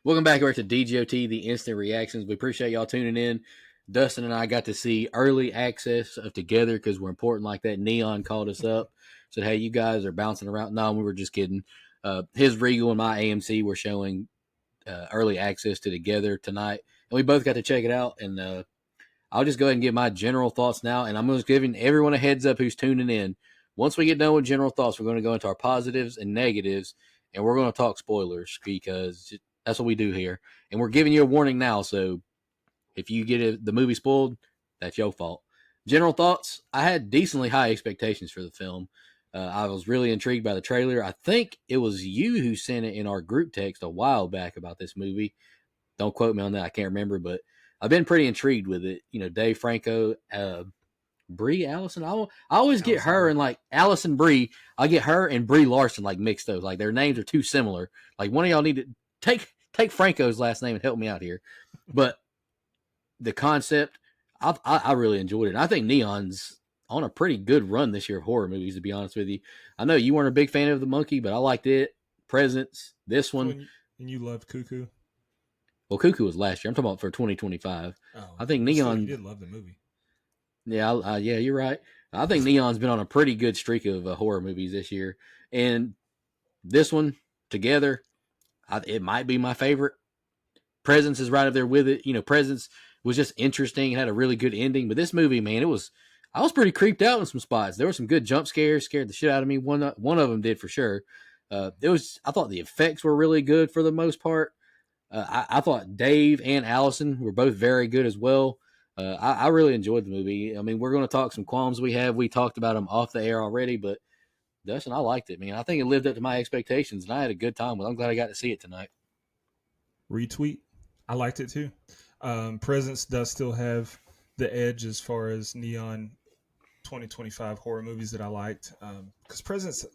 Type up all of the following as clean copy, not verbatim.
Welcome back over to DGOT, the Instant Reactions. We appreciate y'all tuning in. Dustin and I got to see early access of Together because we're important like that. Neon called us up, said, "Hey, you guys are bouncing around." No, we were just kidding. His Regal and my AMC were showing early access to Together tonight, and we both got to check it out. And I'll just go ahead and give my general thoughts now, and I'm just giving everyone a heads up who's tuning in. Once we get done with general thoughts, we're going to go into our positives and negatives, and we're going to talk spoilers because that's what we do here. And we're giving you a warning now, so if you get the movie spoiled, that's your fault. General thoughts, I had decently high expectations for the film. I was really intrigued by the trailer. I think it was you who sent it in our group text a while back about this movie. Don't quote me on that. I can't remember, but I've been pretty intrigued with it. You know, Dave Franco, Brie Allison. I always get Alison her Brie. and like Allison Brie. I get her and Brie Larson like mixed up. Like their names are too similar. Like one of y'all need to take Franco's last name and help me out here. But the concept, I really enjoyed it. And I think Neon's on a pretty good run this year of horror movies. To be honest with you, I know you weren't a big fan of The Monkey, but I liked it. Presence, this one. And you loved Cuckoo. Well, Cuckoo was last year. I'm talking about for 2025. Oh, I think but still, you Neon. did love the movie. Yeah, yeah, you're right. I think Neon's been on a pretty good streak of horror movies this year, and this one Together, it might be my favorite. Presence is right up there with it. You know, Presence was just interesting, had a really good ending, but this movie, man, I was pretty creeped out in some spots. There were some good jump scares, scared the shit out of me. One of them did for sure. I thought the effects were really good for the most part. I thought Dave and Allison were both very good as well. I really enjoyed the movie. I mean, we're going to talk some qualms we have. We talked about them off the air already, but Dustin, I liked it, man. I think it lived up to my expectations, and I had a good time with it. I'm glad I got to see it tonight. Retweet. I liked it too. Presence does still have the edge as far as Neon 2025 horror movies that I liked. Because Presence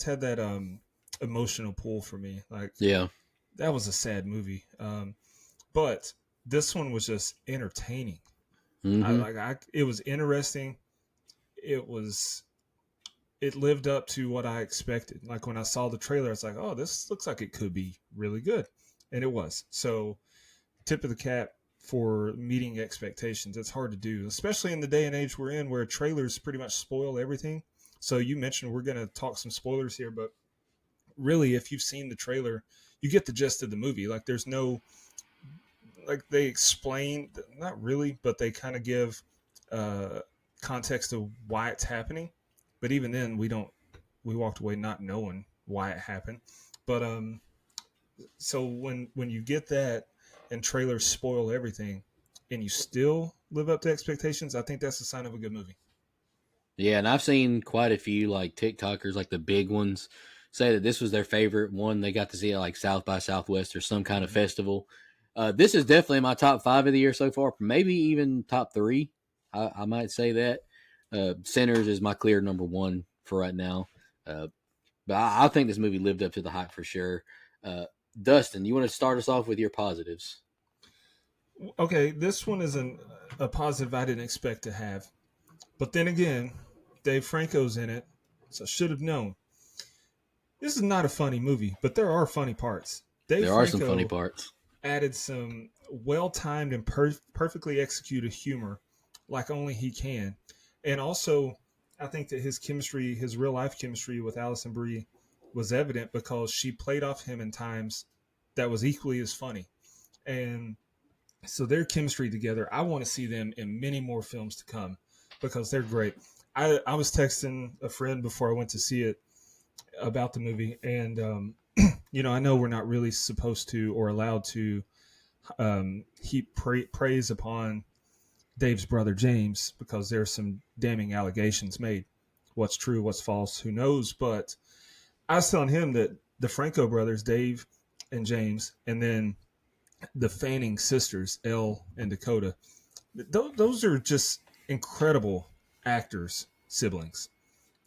had that emotional pull for me. Like Yeah. that was a sad movie. But this one was just entertaining. Mm-hmm. It was interesting. It was it lived up to what I expected. Like when I saw the trailer, it's like, oh, this looks like it could be really good, and it was. So, tip of the cap for meeting expectations. It's hard to do, especially in the day and age we're in, where trailers pretty much spoil everything. So you mentioned we're going to talk some spoilers here, but really, if you've seen the trailer, you get the gist of the movie. Like there's no like they explain, not really, but they kind of give uh, context of why it's happening. But even then, we walked away not knowing why it happened. But so when you get that and trailers spoil everything, and you still live up to expectations, I think that's a sign of a good movie. Yeah, and I've seen quite a few like TikTokers, like the big ones, say that this was their favorite one. They got to see it like South by Southwest or some kind of Mm-hmm. festival. This is definitely my top five of the year so far, maybe even top three. I might say that. Sinners is my clear number one for right now. But I think this movie lived up to the hype for sure. Uh, Dustin, you want to start us off with your positives? Okay, this one is a positive I didn't expect to have, but then again, Dave Franco's in it, so I should have known. This is not a funny movie, but there are funny parts. Dave There are some funny Franco parts. added some well timed and perfectly executed humor like only he can. And also, I think that his chemistry, his real life chemistry with Alison Brie was evident because she played off him in times that was equally as funny. And so their chemistry together, I want to see them in many more films to come because they're great. I was texting a friend before I went to see it about the movie, and I know we're not really supposed to or allowed to heap praise upon Dave's brother James because there's some damning allegations made. What's true, what's false, who knows? But I was telling him that the Franco brothers, Dave and James, and then the Fanning sisters, Elle and Dakota, those are just incredible actors, siblings.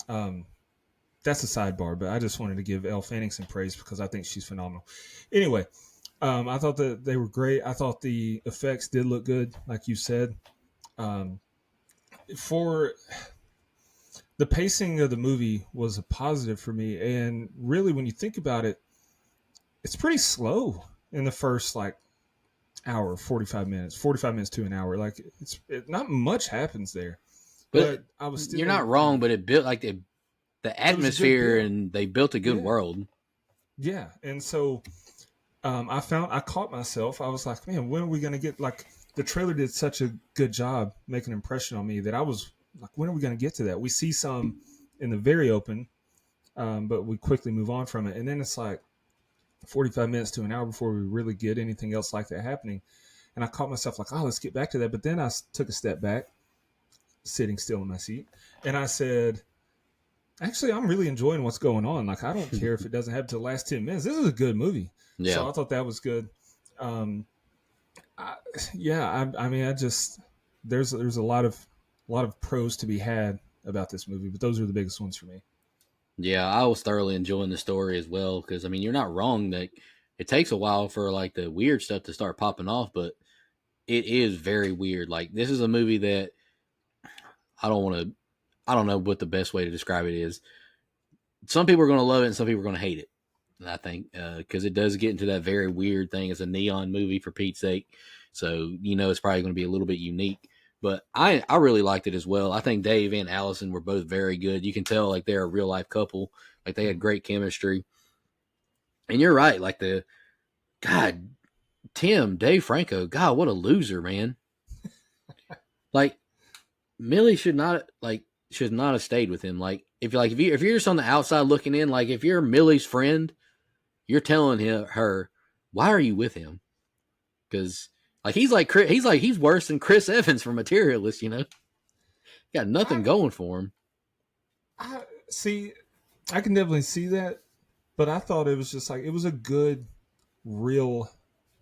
Um, that's a sidebar, but I just wanted to give Elle Fanning some praise because I think she's phenomenal. Anyway, I thought that they were great. I thought the effects did look good, like you said. Um, for the pacing of the movie was a positive for me, and really, when you think about it, it's pretty slow. in the first like hour, 45 minutes to an hour. Like not much happens there, But but I was you're still, not wrong. But it built like the it was a good atmosphere, build. and they built a good Yeah. world. Yeah. And so I caught myself. I was like, man, when are we going to get like the trailer did such a good job making an impression on me that I was like, when are we going to get to that? We see some in the very open, but we quickly move on from it. And then it's like 45 minutes to an hour before we really get anything else like that happening. And I caught myself like, oh, let's get back to that. But then I took a step back, sitting still in my seat, and I said, actually, I'm really enjoying what's going on. Like, I don't care if it doesn't happen to the last 10 minutes. This is a good movie. Yeah. So I thought that was good. Um, I mean, I just there's a lot of pros to be had about this movie, but those are the biggest ones for me. Yeah, I was thoroughly enjoying the story as well because I mean you're not wrong that it takes a while for like the weird stuff to start popping off, but it is very weird. Like this is a movie that I don't want to. I don't know what the best way to describe it is. Some people are going to love it and some people are going to hate it. I think because it does get into that very weird thing. It's a neon movie for Pete's sake, so it's probably going to be a little bit unique. But I really liked it as well. I think Dave and Allison were both very good. You can tell like they're a real life couple. Like they had great chemistry. And you're right. Like God, Dave Franco. God, what a loser, man. Like Millie should not have stayed with him. Like if you're just on the outside looking in, like if you're Millie's friend, you're telling her, why are you with him? Because he's worse than Chris Evans from Materialist. Got nothing I, going for him. I see. I can definitely see that, but I thought it was just like it was a good,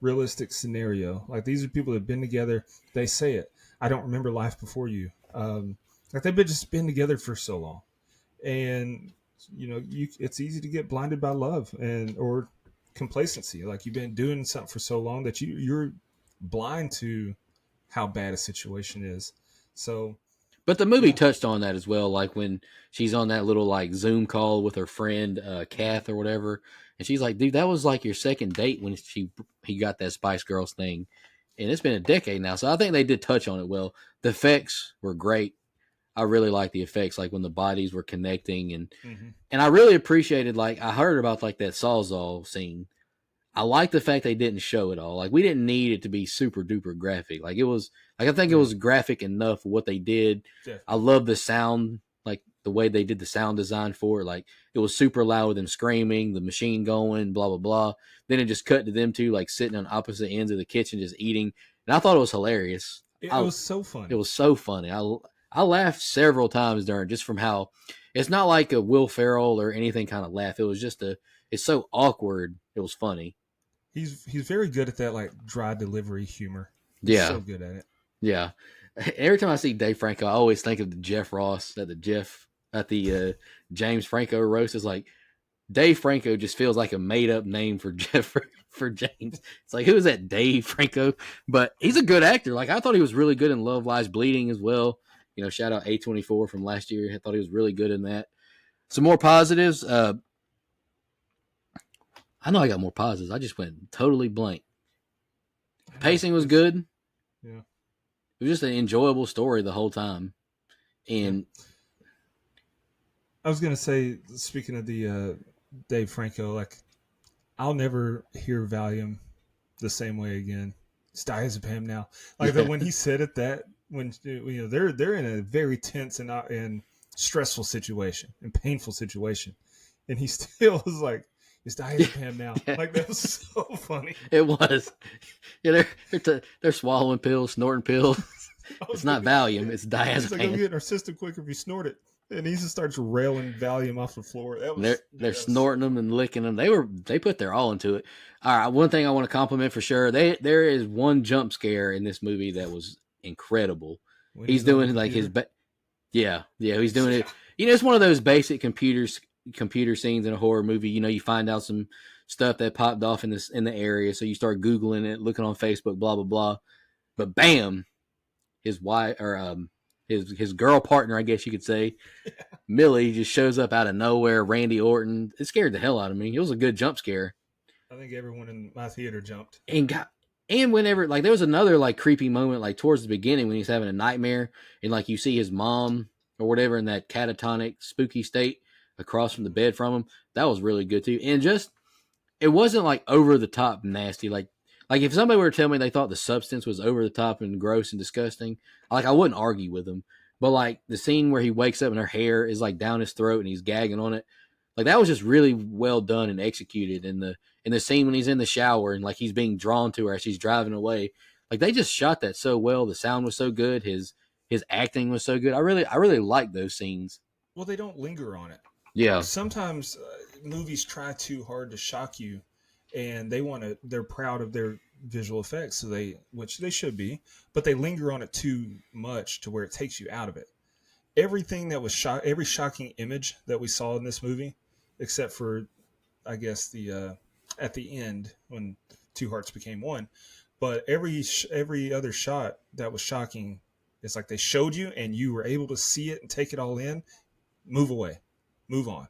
realistic scenario. Like these are people that have been together. They say it. I don't remember life before you. Like they've just been together for so long, and it's easy to get blinded by love or complacency. Like you've been doing something for so long that you're blind to how bad a situation is. So But the movie yeah, touched on that as well, like when she's on that little like Zoom call with her friend Kath or whatever, and she's like, "Dude, that was like your second date when he got that Spice Girls thing, and it's been a decade now." So I think they did touch on it well. The effects were great. I really like the effects, like when the bodies were connecting, and hmm and I really appreciated like I heard about like that Sawzall scene. I like the fact they didn't show it all. Like we didn't need it to be super duper graphic. Like it was like I think it yeah, was graphic enough for what they did. I definitely. love the sound, like the way they did the sound design for it. Like it was super loud with them screaming, the machine going, blah blah blah. Then it just cut to them two like sitting on opposite ends of the kitchen just eating. And I thought it was hilarious. It I was so It funny. was so funny. I laughed several times during just from how it's not like a Will Ferrell or anything kind of laugh. It was just it's so awkward. It was funny. He's very good at that like dry delivery humor. He's Yeah, so good at it. yeah. Every time I see Dave Franco, I always think of the Jeff Ross at the James Franco roast. Is like Dave Franco just feels like a made up name for Jeff for James. It's like who is that Dave Franco? But he's a good actor. Like I thought he was really good in Love Lies Bleeding as well. Shout out A24 from last year. I thought he was really good in that. Some more positives. I know I got more positives. I just went totally blank. I know Pacing was it's good. yeah It was just an enjoyable story the whole time. yeah. And I was gonna say, speaking of the Dave Franco, like I'll never hear Valium the same way again. It's diazepam now. Like yeah, when he said it, that when they're in a very tense and stressful situation and painful situation, and he still was like, "It's diazepam now." yeah, Like that was so funny. it was. Yeah, they're swallowing pills, snorting pills. I It's was not gonna, Valium. It's he's like, "I'm diazepam. getting our system quicker if you snort it," and he just starts railing Valium off the floor. That And they're was they're that was so snorting them funny. and licking them. They put their all into it. All right, one thing I want to compliment for sure. There is one jump scare in this movie that was incredible. When He's he's on the doing like computer. yeah, he's doing it. Yeah. It's one of those basic computer scenes in a horror movie. You find out some stuff that popped off in the area, so you start googling it, looking on Facebook, blah blah blah. But bam, his wife or his girl partner, I guess you could say, Millie just shows up out of nowhere. Randy Orton. It scared the hell out of me. It was a good jump scare. I think everyone in my theater jumped. and got and whenever like there was another like creepy moment like towards the beginning when he's having a nightmare and like you see his mom or whatever in that catatonic spooky state across from the bed from him. That was really good too. And just it wasn't like over the top nasty. Like if somebody were to tell me they thought the substance was over the top and gross and disgusting, like I wouldn't argue with them. But like the scene where he wakes up and her hair is like down his throat and he's gagging on it, like that was just really well done and executed. In the scene when he's in the shower and like he's being drawn to her as she's driving away, like they just shot that so well. The sound was so good. His acting was so good. I really like those scenes. Well, they don't linger on it. Yeah, Sometimes movies try too hard to shock you, and they want to. They're proud of their visual effects, so which they should be, but they linger on it too much to where it takes you out of it. Everything that was shot, every shocking image that we saw in this movie, except for, I guess the at the end when two hearts became one, but every other shot that was shocking, it's like they showed you and you were able to see it and take it all in, move away, move on.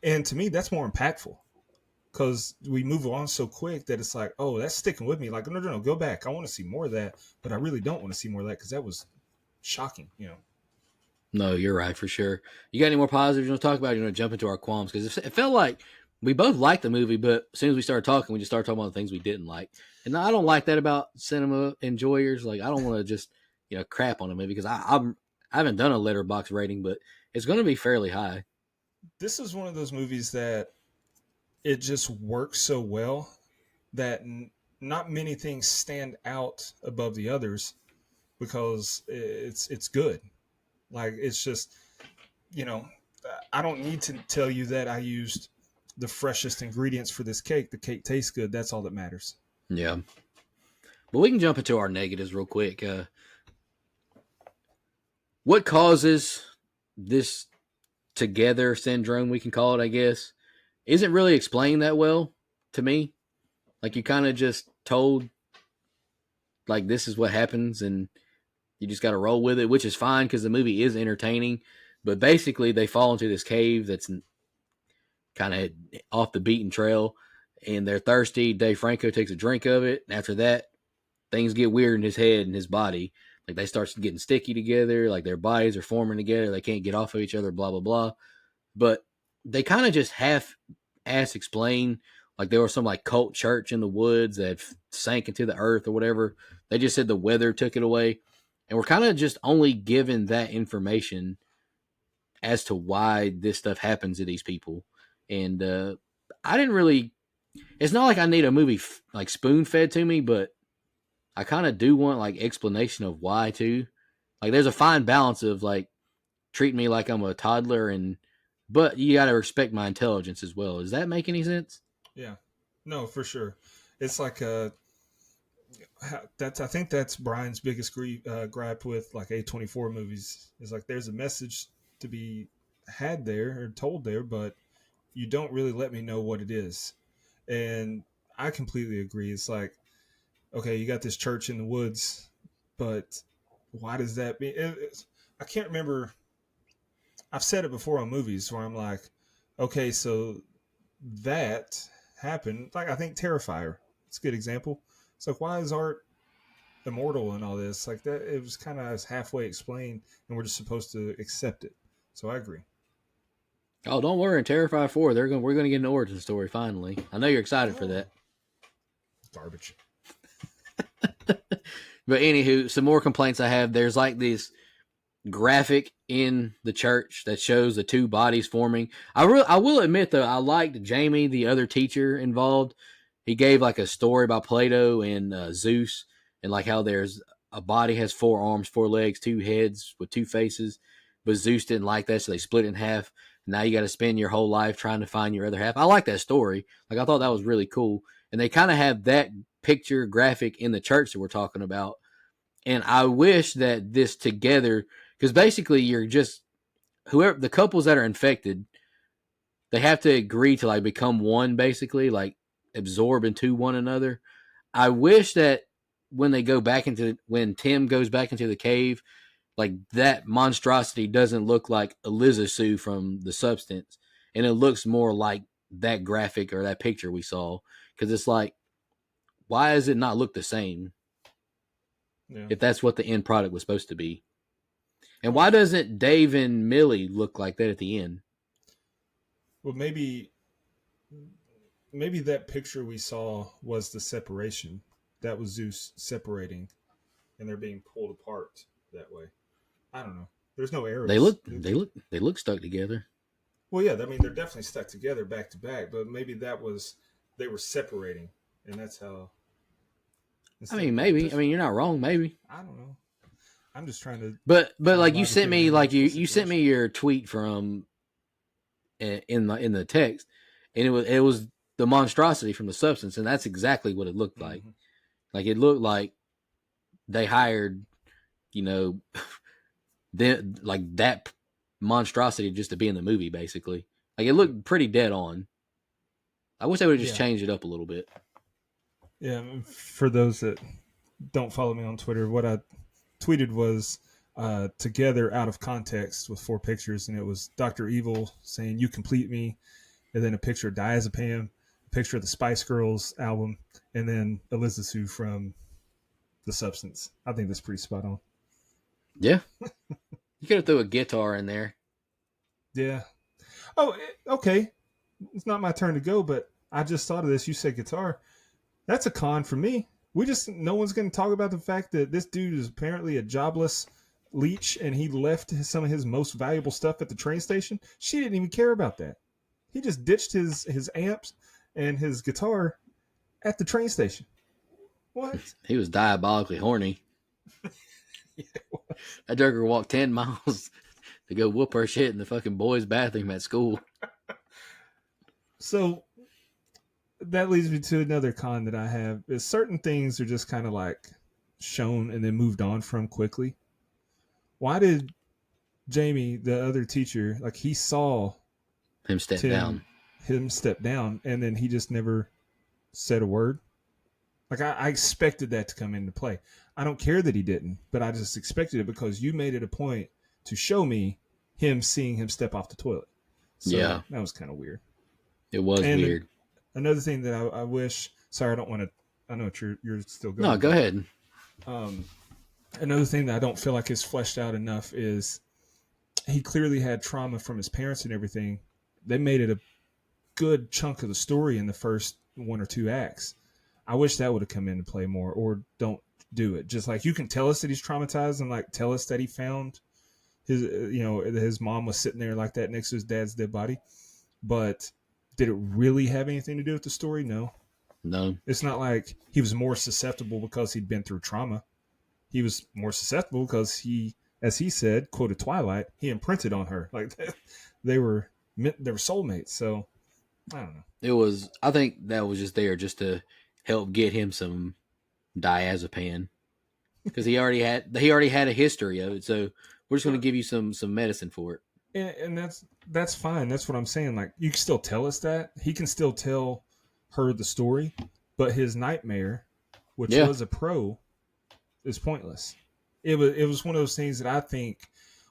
And to me, that's more impactful because we move on so quick that it's like, oh, that's sticking with me. Like, no, no, no, go back. I want to see more of that, but I really don't want to see more of that because that was shocking, you know. no, you're right for sure. You got any more positives you want to talk about? You want to jump into our qualms because it felt like we both liked the movie, but as soon as we started talking, we just started talking about the things we didn't like. And I don't like that about cinema enjoyers. Like I don't want to just crap on a movie because I haven't done a letterbox rating, but it's going to be fairly high. This is one of those movies that it just works so well that not many things stand out above the others because it's good. Like it's just, you know, I don't need to tell you that I used the freshest ingredients for this cake. The cake tastes good. That's all that matters. Yeah, but we can jump into our negatives real quick. What causes this together syndrome? We can call it, I guess, isn't really explained that well to me. Like you kind of just told, like this is what happens, and you just got to roll with it, which is fine because the movie is entertaining. But basically, they fall into this cave that's kind of off the beaten trail, and they're thirsty. Dave Franco takes a drink of it. And after that, things get weird in his head and his body. Like they start getting sticky together. Like their bodies are forming together. They can't get off of each other. Blah blah blah. But they kind of just half-ass explain. Like there was some like cult church in the woods that sank into the earth or whatever. They just said the weather took it away, and we're kind of just only given that information as to why this stuff happens to these people. And I didn't really. It's not like I need a movie like spoon fed to me, but I kind of do want like explanation of why too. Like there's a fine balance of like treating me like I'm a toddler but you got to respect my intelligence as well. Does that make any sense? Yeah, no, for sure. It's like that's I think that's Brian's biggest gripe with like A24 movies is like there's a message to be had there or told there, but you don't really let me know what it is. And I completely agree. It's like, okay, you got this church in the woods, but why does that mean? I can't remember. I've said it before on movies where I'm like, okay, so that happened. Like I think Terrifier, it's a good example. It's like why is art immortal and all this? Like that, it was kind of halfway explained, and we're just supposed to accept it. So I agree. Oh, don't worry. In Terrifier 4, we're gonna get an origin story finally. I know you're excited for Oh, that. garbage. But anywho, some more complaints I have. There's like this graphic in the church that shows the two bodies forming. I will admit though, I liked Jamie, the other teacher involved. He gave like a story about Plato and Zeus, and like how there's a body has 4 arms, 4 legs, 2 heads with 2 faces. But Zeus didn't like that, so they split it in half. Now you got to spend your whole life trying to find your other half. I like that story. Like I thought that was really cool, and they kind of have that picture graphic in the church that we're talking about. And I wish that this together, because basically you're just whoever the couples that are infected, they have to agree to like become one, basically like absorb into one another. I wish that when Tim goes back into the cave, like that monstrosity doesn't look like Eliza Sue from The Substance, and it looks more like that graphic or that picture we saw. because it's like, why does it not look the same Yeah. if that's what the end product was supposed to be? And why doesn't Dave and Millie look like that at the end? Well, maybe that picture we saw was the separation. That was Zeus separating, and they're being pulled apart that way. I don't know. There's no arrows. They look stuck together. Well, yeah, I mean they're definitely stuck together back to back, but maybe they were separating, and that's how. I mean, maybe. I mean, you're not wrong. Maybe. I don't know. I'm just trying to. But like you sent me you sent me your tweet from in the text, and it was the monstrosity from the substance, and that's exactly what it looked like. Mm-hmm. Like it looked like they hired, like that monstrosity just to be in the movie, basically. Like it looked pretty dead on. I wish they would have just changed it up a little bit. Yeah, for those that don't follow me on Twitter, what I tweeted was together out of context with 4 pictures, and it was Dr. Evil saying "You complete me," and then a picture of Diazepam, a picture of the Spice Girls album, and then Elizabeth from The Substance. I think that's pretty spot on. Yeah. You could have threw a guitar in there. Yeah. Oh, okay. It's not my turn to go, but I just thought of this. You said guitar. That's a con for me. No one's going to talk about the fact that this dude is apparently a jobless leech and he left some of his most valuable stuff at the train station. She didn't even care about that. He just ditched his amps and his guitar at the train station. What? He was diabolically horny. Yeah, that joker walked 10 miles to go whoop her shit in the fucking boys' bathroom at school. So that leads me to another con that I have is certain things are just kind of like shown and then moved on from quickly. Why did Jamie, the other teacher, like he saw him step down and then he just never said a word? Like I expected that to come into play. I don't care that he didn't, but I just expected it because you made it a point to show me seeing him step off the toilet. So yeah, that was kind of weird. It was weird. Another thing that I wish. Sorry, I don't want to. I know you're still going. No, go ahead. Another thing that I don't feel like is fleshed out enough is he clearly had trauma from his parents and everything. They made it a good chunk of the story in the first 1 or 2 acts. I wish that would have come into play more, or don't do it. Just like you can tell us that he's traumatized and like tell us that he found his mom was sitting there like that next to his dad's dead body. But did it really have anything to do with the story? No. It's not like he was more susceptible because he'd been through trauma. He was more susceptible because he, as he said, quoted Twilight, he imprinted on her. Like they were soulmates. So I don't know. I think that was just there just to help get him some diazepam because he already had a history of it. So we're just going to give you some medicine for it. And that's fine. That's what I'm saying. Like you can still tell us that he can still tell her the story, but his nightmare, which was a pro, is pointless. It was one of those things that I think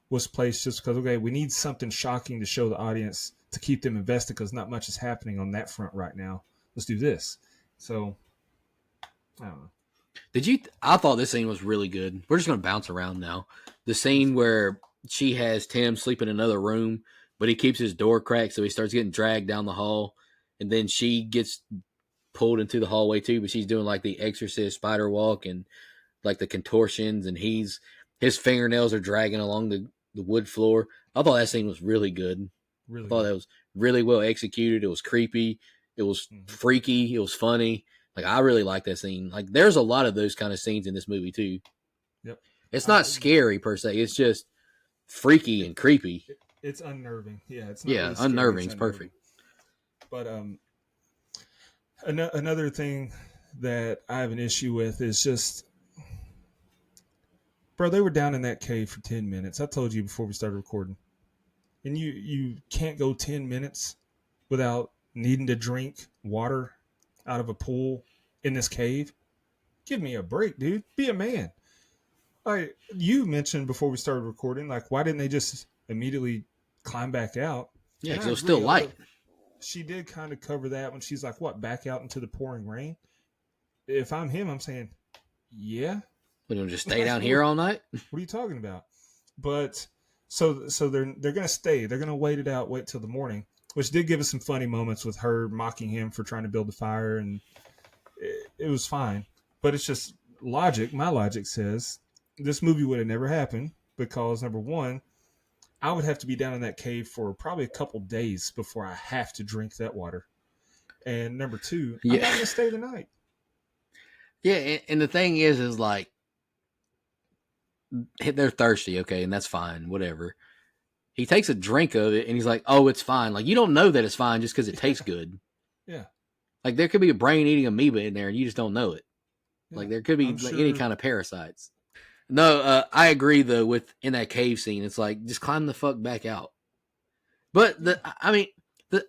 was placed just because we need something shocking to show the audience to keep them invested because not much is happening on that front right now. Let's do this. So I don't know. I thought this scene was really good. We're just going to bounce around now. The scene where she has Tim sleep in another room, but he keeps his door cracked, so he starts getting dragged down the hall, and then she gets pulled into the hallway too, but she's doing like the Exorcist spider walk and like the contortions, and his fingernails are dragging along the wood floor. I thought that scene was really good. I thought that was really well executed. It was creepy. It was freaky. It was funny. Like, I really like that scene. Like, there's a lot of those kind of scenes in this movie, too. Yep. It's not scary, per se. It's just freaky and creepy. It's unnerving. Yeah, it's not really unnerving. It's perfect. But another thing that I have an issue with is just, bro, they were down in that cave for 10 minutes. I told you before we started recording. And you can't go 10 minutes without needing to drink water out of a pool in this cave. Give me a break, dude. Be a man. Like you mentioned before we started recording, like why didn't they just immediately climb back out? Yeah, because it was still light. she did kind of cover that when she's like, "What? Back out into the pouring rain?" If I'm him, I'm saying, "Yeah." We don't just stay Like, down here all night. what are you talking about? But so they're gonna stay. They're gonna wait it out. Wait till the morning, which did give us some funny moments with her mocking him for trying to build the fire, and it was fine. But it's just logic. My logic says this movie would have never happened because number one, I would have to be down in that cave for probably a couple days before I have to drink that water. And number two, I'm not Yeah, gonna stay the night. yeah. And the thing is like they're thirsty, okay, and that's fine, whatever. He takes a drink of it and he's like, "Oh, it's fine." Like you don't know that it's fine just because it tastes good. Yeah, Like there could be a brain-eating amoeba in there and you just don't know it. yeah. Like there could be I'm like sure. any kind of parasites. No, I agree though. With in that cave scene, it's like just climb the fuck back out. But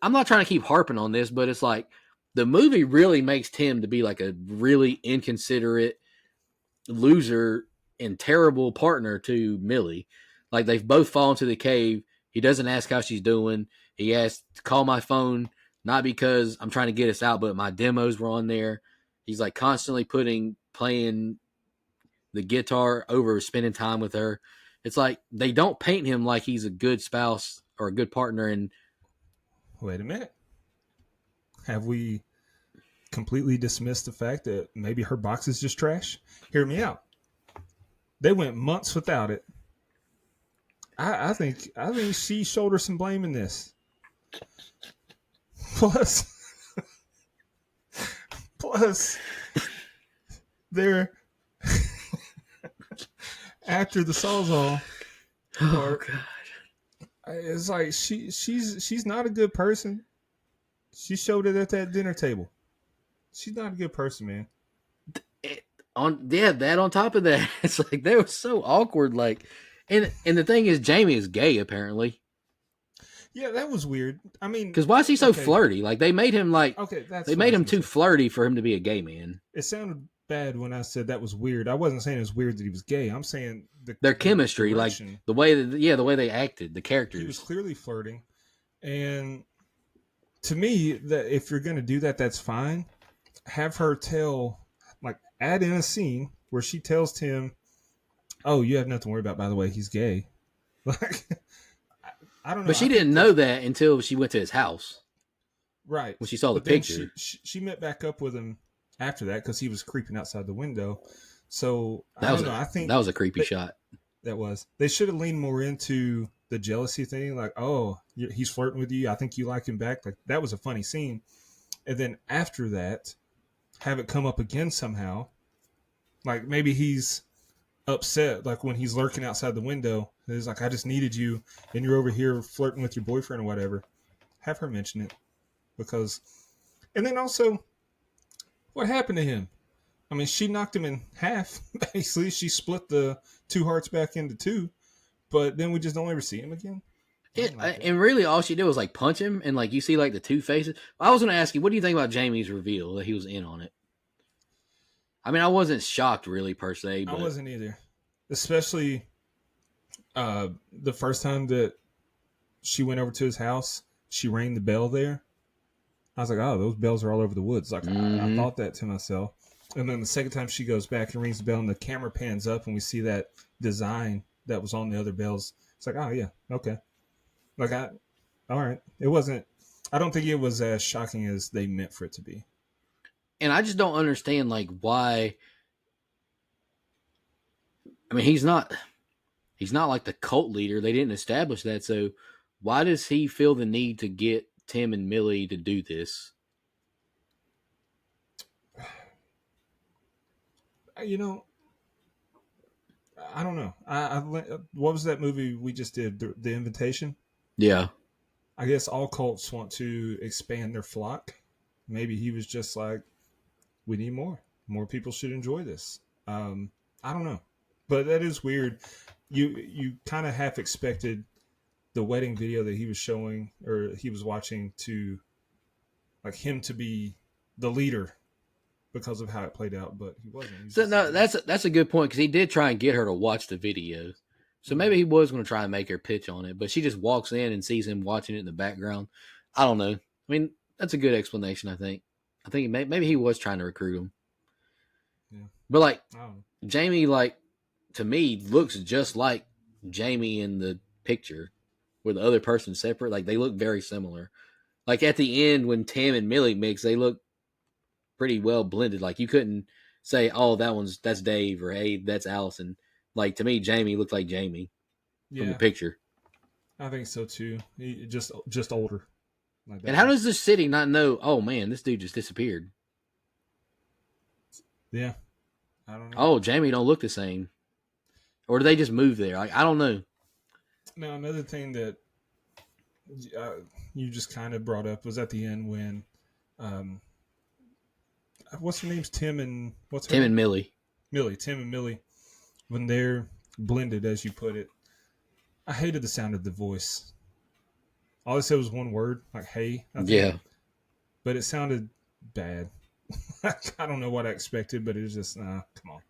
I'm not trying to keep harping on this, but it's like the movie really makes Tim to be like a really inconsiderate loser and terrible partner to Millie. Like they've both fallen to the cave. He doesn't ask how she's doing. He asked to call my phone, not because I'm trying to get us out, but my demos were on there. He's like constantly playing the guitar over spending time with her. It's like they don't paint him like he's a good spouse or a good partner. And Wait a minute. Have we completely dismissed the fact that maybe her box is just trash? Hear me out. They went months without it. I think she shouldered some blame in this. Plus, they're after the Sawzall part. It's like she's not a good person. She showed it at that dinner table. She's not a good person, man. That on top of that, it's like they were so awkward. Like, and the thing is, Jamie is gay apparently. Yeah, that was weird. I mean, because why is he so flirty? Like they made him like they made him too flirty for him to be a gay man. It sounded bad when I said that was weird. I wasn't saying it was weird that he was gay. I'm saying their chemistry, like the way they acted, the characters. He was clearly flirting, and to me, that if you're going to do that, that's fine. Have her add in a scene where she tells Tim, "Oh, you have nothing to worry about. By the way, he's gay." Like, I don't know. But she didn't know that until she went to his house, right? When she saw the picture, she met back up with him after that because he was creeping outside the window. So I think that was a creepy shot. That was. They should have leaned more into the jealousy thing, like, "Oh, he's flirting with you. I think you like him back." Like that was a funny scene, and then after that, have it come up again somehow. Like maybe he's upset, like when he's lurking outside the window. He's like, "I just needed you, and you're over here flirting with your boyfriend or whatever." Have her mention it, because, and then also, what happened to him? I mean, she knocked him in half. Basically, she split the two hearts back into two, but then we just don't ever see him again. And really, all she did was like punch him, and like you see like the two faces. I was going to ask you, what do you think about Jamie's reveal that he was in on it? I mean, I wasn't shocked really per se. But... I wasn't either, especially the first time that she went over to his house. She rang the bell there. I was like, "Oh, those bells are all over the woods." Like I thought that to myself. And then the second time she goes back and rings the bell, and the camera pans up, and we see that design that was on the other bells. It's like, "Oh yeah, okay." Like all right. It wasn't. I don't think it was as shocking as they meant for it to be. And I just don't understand like why. I mean, he's not like the cult leader. They didn't establish that. So why does he feel the need to get Tim and Millie to do this? You know, I don't know. What was that movie we just did? The Invitation? Yeah. I guess all cults want to expand their flock. Maybe he was just like, we need more. More people should enjoy this. I don't know. But that is weird. You kind of half expected the wedding video that he was showing or he was watching to like him to be the leader because of how it played out, but he wasn't. So no, that's a good point because he did try and get her to watch the video. So maybe he was going to try and make her pitch on it, but she just walks in and sees him watching it in the background. I don't know. I mean, that's a good explanation. I think maybe he was trying to recruit him, Yeah. but like Oh. Jamie, like to me, looks just like Jamie in the picture, where the other person's separate. Like they look very similar. Like at the end when Tim and Millie mix, they look pretty well blended. Like you couldn't say, "Oh, that's Dave," or "Hey, that's Allison." Like to me, Jamie looked like Jamie from the Yeah, picture. I think so too. He just older. Like And that how was. does this city not know? Oh man, this dude just disappeared. Yeah, I don't know. Oh, Jamie don't look the same, or do they just move there? Like I don't know. Now another thing that uh, you just kind of brought up was at the end when, um, what's her name's Tim and what's her Tim name? and Millie. Millie. Tim and Millie, when they're blended, as you put it. I hated the sound of the voice. All I said was one word, like "hey," I think, Yeah. but it sounded bad. I don't know what I expected, but it was just, come on.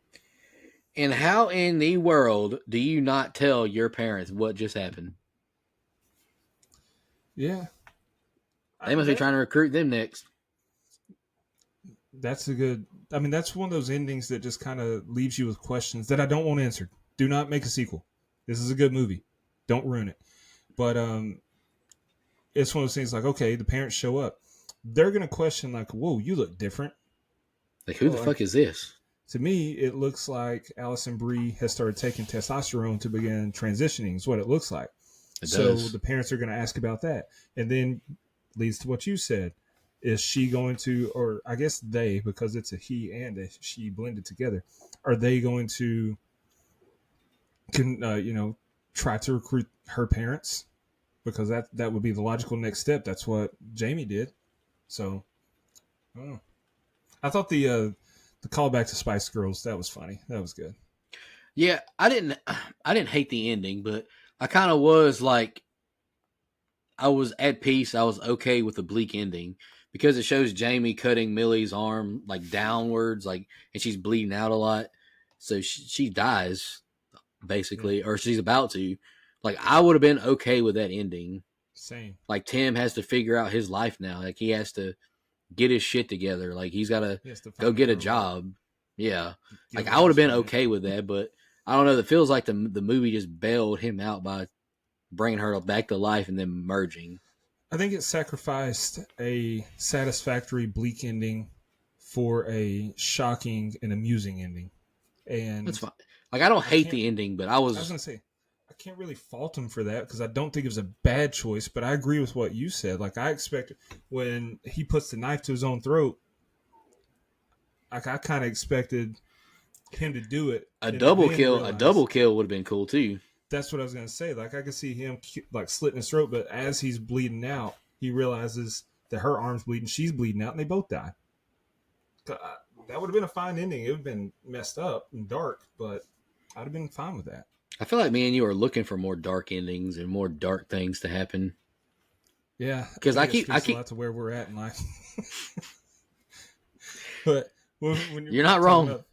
And how in the world do you not tell your parents what just happened? Yeah, They must be trying to recruit them next. that's a good. I mean, that's one of those endings that just kind of leaves you with questions that I don't want answered. Do not make a sequel. This is a good movie. Don't ruin it. But it's one of those things like, okay, the parents show up. They're gonna question like, "Whoa, you look different." Like who Well, the like fuck is this? to me, it looks like Allison Brie has started taking testosterone to begin transitioning. Is what it looks like. It So does. the parents are going to ask about that, and then leads to what you said. Is she going to, or I guess they, because it's a he and a she blended together, are they going to, try to recruit her parents? Because that would be the logical next step. That's what Jamie did. So, I don't know. I thought the callback to Spice Girls, that was funny. That was good. Yeah, I didn't hate the ending, but I kind of was like I was at peace. I was okay with the bleak ending because it shows Jamie cutting Millie's arm like downwards, like, and she's bleeding out a lot. So she dies Yeah, basically, or she's about to. Like, I would have been okay with that ending. same. Like, Tim has to figure out his life now. Like, he has to get his shit together. Like, he's got to He has to go find a get a girl to job. Yeah. give Like, his I would have best been friend. okay with that, but I don't know. It feels like the movie just bailed him out by bringing her back to life and then merging. I think it sacrificed a satisfactory bleak ending for a shocking and amusing ending. That's And fine. Like I don't I hate can't the ending, but I I was was gonna say I can't really fault him for that because I don't think it was a bad choice, but I agree with what you said. Like I expected when he puts the knife to his own throat, like I kinda expected him to do it a and double then kill. A realize double kill would have been cool too. that's what I was gonna say. Like I could see him like slitting his throat, but as he's bleeding out, he realizes that her arm's bleeding, she's bleeding out, and they both die. That would have been a fine ending. It would have been messed up and dark, but I'd have been fine with that. I feel like me and you are looking for more dark endings and more dark things to happen. Yeah, I Because think it I speaks a keep. lot to where we're at in life. But when you're You're not wrong.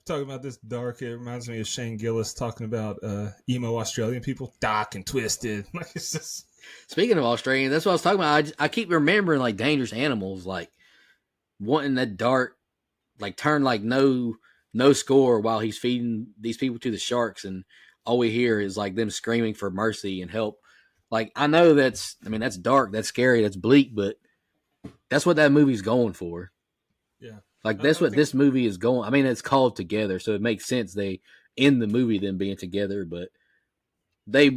talking about this dark, it reminds me of Shane Gillis talking about emo Australian people, dark and twisted. Like it's just Speaking of Australian, that's what I was talking about. I keep remembering like dangerous animals, like wanting that dark, like turn like no score while he's feeding these people to the sharks, and all we hear is like them screaming for mercy and help. Like I know that's dark, that's scary, that's bleak, but that's what that movie's going for. yeah. Like I that's don't what think this movie is going. I mean, it's called Together, so it makes sense they end the movie them being together. But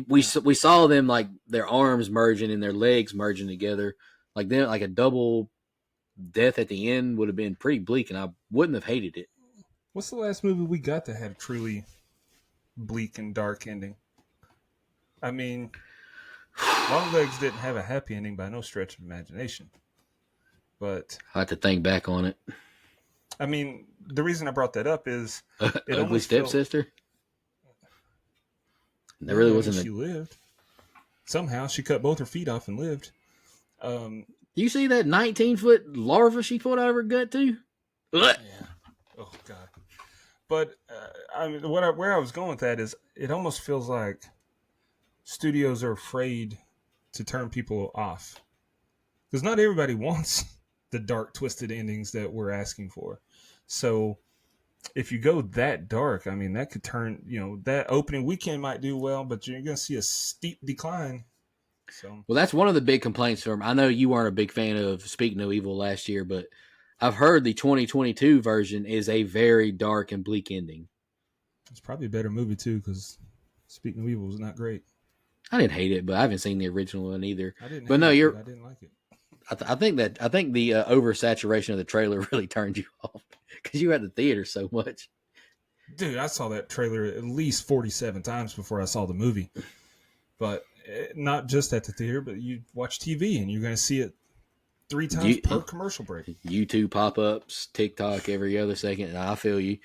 we saw them like their arms merging and their legs merging together, like then like a double death at the end would have been pretty bleak, and I wouldn't have hated it. what's the last movie we got that had a truly bleak and dark ending? I mean, Longlegs didn't have a happy ending by no stretch of imagination. But I have to think back on it. I mean, the reason I brought that up is it Ugly almost felt. stepsister. There Yeah, really I mean, wasn't she lived. Somehow she cut both her feet off and lived. Um, Do you see that 19-foot larva she pulled out of her gut too? Ugh. yeah. Oh God. But I mean, where I was going with that is, it almost feels like studios are afraid to turn people off. because not everybody wants the dark, twisted endings that we're asking for. So if you go that dark, I mean, that could turn, that opening weekend might do well, but you're going to see a steep decline. So, Well, that's one of the big complaints from. I know you weren't a big fan of Speak No Evil last year, but I've heard the 2022 version is a very dark and bleak ending. it's probably a better movie, too, because Speak No Evil was not great. I didn't hate it, but I haven't seen the original one either. I didn't But hate no, it, you're. but I didn't like it. I think the oversaturation of the trailer really turned you off because you were at the theater so much. Dude, I saw that trailer at least 47 times before I saw the movie. But not just at the theater, but you watch TV and you're going to see it 3 times per commercial break. YouTube pop-ups, TikTok every other second. I feel you.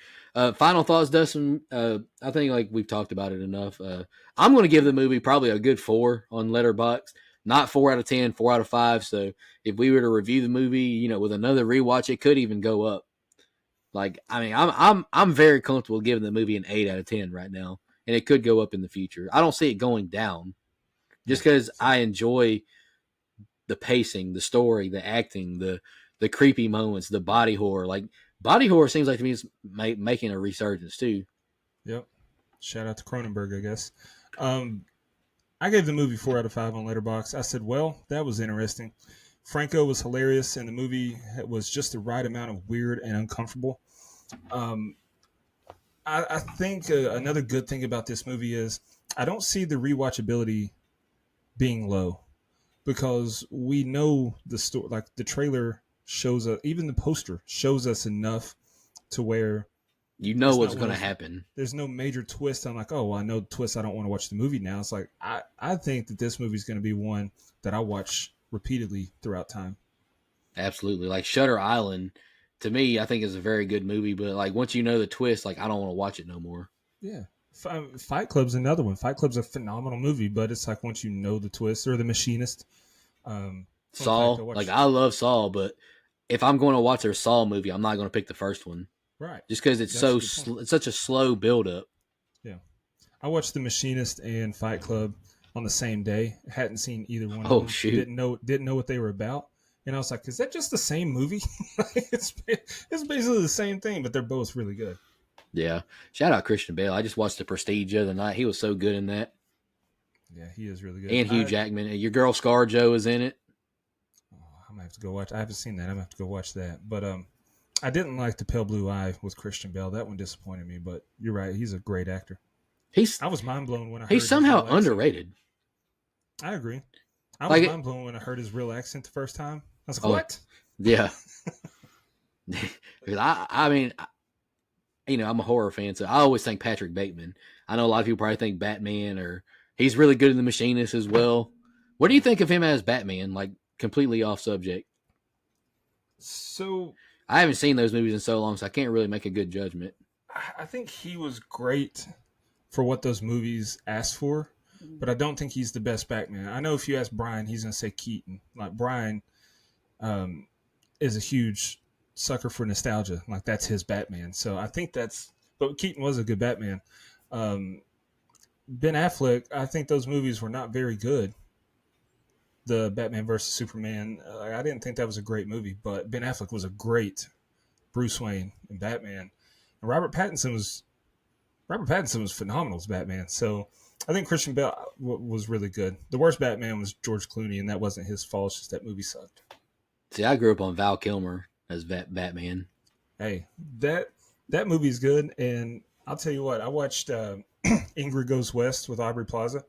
Final thoughts, Dustin. I think like we've talked about it enough. I'm going to give the movie probably a good 4 on Letterboxd. Not 4 out of 10, 4 out of 5. So if we were to review the movie, with another rewatch, it could even go up. Like, I mean, I'm very comfortable giving the movie an 8 out of 10 right now, and it could go up in the future. I don't see it going down, just because I enjoy the pacing, the story, the acting, the creepy moments, the body horror. Like, body horror seems like to me is making a resurgence too. Yep. Shout out to Cronenberg, I guess. I gave the movie 4 out of 5 on Letterboxd. I said, well, that was interesting. Franco was hilarious, and the movie was just the right amount of weird and uncomfortable. I think another good thing about this movie is I don't see the rewatchability being low, because we know the story. Like, the trailer shows us, even the poster shows us enough to where what's going to happen. There's no major twist. I'm like, oh, well, I know the twist. I don't want to watch the movie now. It's like, I think that this movie is going to be one that I watch repeatedly throughout time. Absolutely. Like Shutter Island, to me, I think is a very good movie. But like once you know the twist, like I don't want to watch it no more. Yeah. Fight Club's another one. Fight Club's a phenomenal movie, but it's like once you know the twist, or The Machinist. Saw, like I love Saw, but if I'm going to watch a Saw movie, I'm not going to pick the first one. Right. Just because it's it's such a slow build up. Yeah. I watched The Machinist and Fight Club on the same day. Hadn't seen either one of them. Shoot. Didn't know what they were about. And I was like, is that just the same movie? It's basically the same thing, but they're both really good. Yeah. Shout out Christian Bale. I just watched The Prestige the other night. He was so good in that. Yeah, he is really good. And Hugh Jackman. Your girl ScarJo is in it. Oh, I'm going to have to go watch. I haven't seen that. I'm going to have to go watch that. But I didn't like The Pale Blue Eye with Christian Bale. That one disappointed me, but you're right. He's a great actor. I was mind blown when I heard he's somehow underrated. I agree. I was mind blown when I heard his real accent the first time. I was like, what? Yeah. I mean, I'm a horror fan, so I always think Patrick Bateman. I know a lot of people probably think Batman, or he's really good in The Machinist as well. What do you think of him as Batman? Like, completely off subject. So I haven't seen those movies in so long, so I can't really make a good judgment. I think he was great for what those movies asked for, but I don't think he's the best Batman. I know if you ask Brian, he's going to say Keaton. Like, Brian is a huge sucker for nostalgia. Like, that's his Batman. So I think but Keaton was a good Batman. Ben Affleck, I think those movies were not very good. The Batman versus Superman, I didn't think that was a great movie, but Ben Affleck was a great Bruce Wayne and Batman. And Robert Pattinson was phenomenal as Batman. So I think Christian Bale was really good. The worst Batman was George Clooney, and that wasn't his fault. It's just that movie sucked. See, I grew up on Val Kilmer as Batman. Hey, that movie's good, and I'll tell you what, I watched Ingrid Goes West with Aubrey Plaza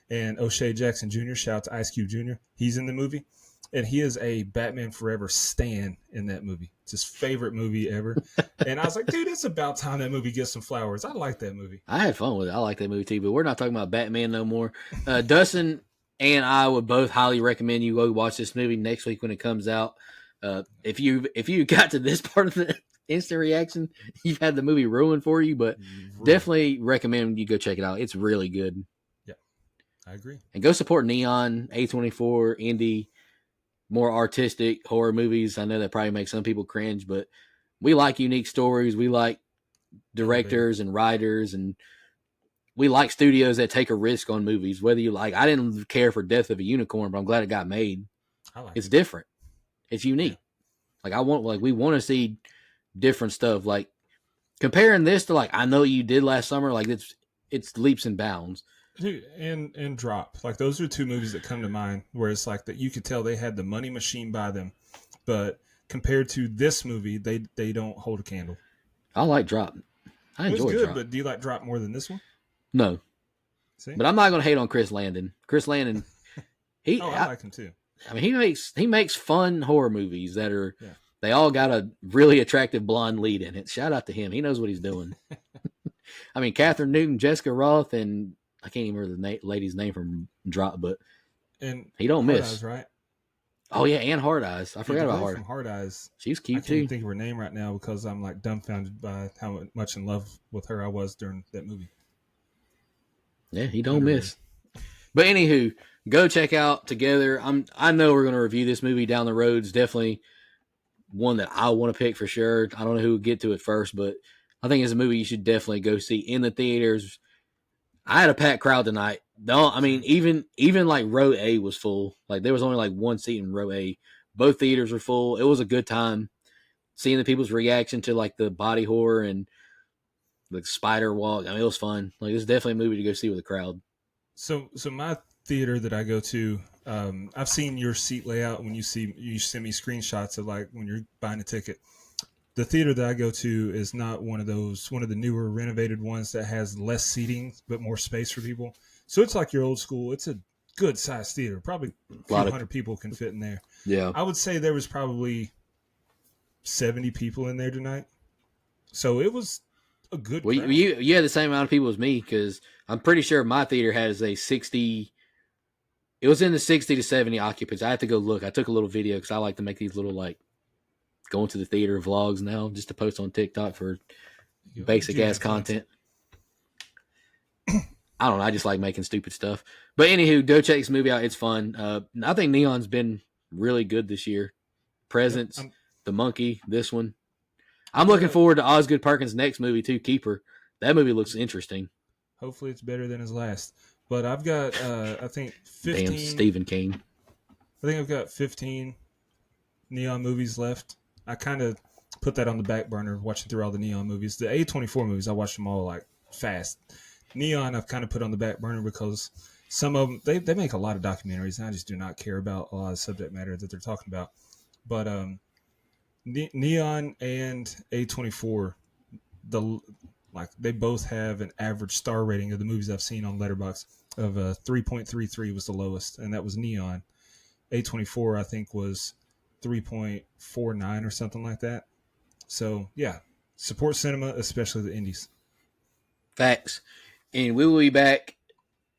and O'Shea Jackson Jr. Shout out to Ice Cube Jr. He's in the movie, and he is a Batman Forever stan in that movie. It's his favorite movie ever. And I was like, dude, it's about time that movie gets some flowers. I like that movie. I had fun with it. I like that movie too, but we're not talking about Batman no more. Dustin and I would both highly recommend you go watch this movie next week when it comes out. If you got to this part of the instant reaction, you've had the movie ruined for you, but definitely recommend you go check it out. It's really good. Yeah, I agree. And go support Neon, A24, indie, more artistic horror movies. I know that probably makes some people cringe, but we like unique stories. We like directors and writers, and we like studios that take a risk on movies. Whether you like, I didn't care for Death of a Unicorn, but I'm glad it got made. I like It's it. different. It's unique. Like we want to see different stuff. Like comparing this to like I Know You Did Last Summer, like it's leaps and bounds. Dude, and Drop, like those are two movies that come to mind where it's like that you could tell they had the money machine by them, but compared to this movie, they don't hold a candle. I like Drop. I It was enjoy good, Drop. but do you like Drop more than this one? No, See? but I'm not gonna hate on Chris Landon. Chris Landon, I like him too. I mean, he makes fun horror movies that are. Yeah. They all got a really attractive blonde lead in it. Shout out to him. He knows what he's doing. I mean, Catherine Newton, Jessica Roth, and I can't even remember the lady's name from Drop, but And he don't Hard miss. Eyes, right? Oh yeah, and Hard Eyes. I forgot about Hard. From Hard Eyes. She's I cute can't too. even think of her name right now because I'm like dumbfounded by how much in love with her I was during that movie. Yeah, he don't miss. But anywho, go check out Together. I know we're gonna review this movie down the road. It's definitely one that I want to pick for sure. I don't know who would get to it first, but I think it's a movie you should definitely go see in the theaters. I had a packed crowd tonight. No, I mean even like row A was full. Like there was only like one seat in row A. Both theaters were full. It was a good time seeing the people's reaction to like the body horror and the spider walk. I mean, it was fun. Like it's definitely a movie to go see with a crowd. So my theater that I go to, I've seen your seat layout when you send me screenshots of like when you're buying a ticket. The theater that I go to is not one of the newer renovated ones that has less seating but more space for people. So it's like your old school. It's a good sized theater. Probably a few hundred people can fit in there. Yeah. I would say there was probably 70 people in there tonight. So it was a good crowd. You had the same amount of people as me because I'm pretty sure my theater has a 60. It was in the 60 to 70 occupants. I have to go look. I took a little video because I like to make these little like going to the theater vlogs now just to post on TikTok for basic ass content. I don't know. I just like making stupid stuff. But anywho, go check this movie out. It's fun. I think Neon's been really good this year. Presence, The Monkey, this one. I'm looking forward to Osgood Perkins' next movie too, Keeper. That movie looks interesting. Hopefully it's better than his last. But I've got, I think, 15. Damn, Stephen King. I think I've got 15 Neon movies left. I kind of put that on the back burner, watching through all the Neon movies. The A24 movies, I watched them all like fast. Neon, I've kind of put on the back burner because some of them, they make a lot of documentaries, and I just do not care about a lot of subject matter that they're talking about. But Neon and A24, they both have an average star rating of the movies I've seen on Letterboxd of 3.33 was the lowest, and that was Neon. A24, I think, was 3.49 or something like that. So, yeah, support cinema, especially the indies. Facts. And we will be back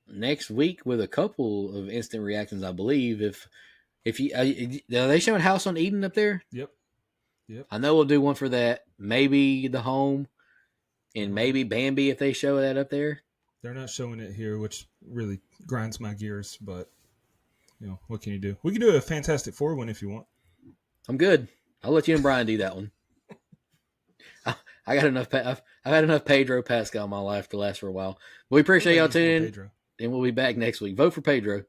next week with a couple of instant reactions, I believe. If you are they showing House on Eden up there? Yep. I know we'll do one for that. Maybe The Home, and maybe Bambi if they show that up there. They're not showing it here, which really grinds my gears. But what can you do? We can do a Fantastic Four one if you want. I'm good. I'll let you and Brian do that one. I got enough. I've had enough Pedro Pascal in my life to last for a while. But we appreciate y'all tuning in, and we'll be back next week. Vote for Pedro.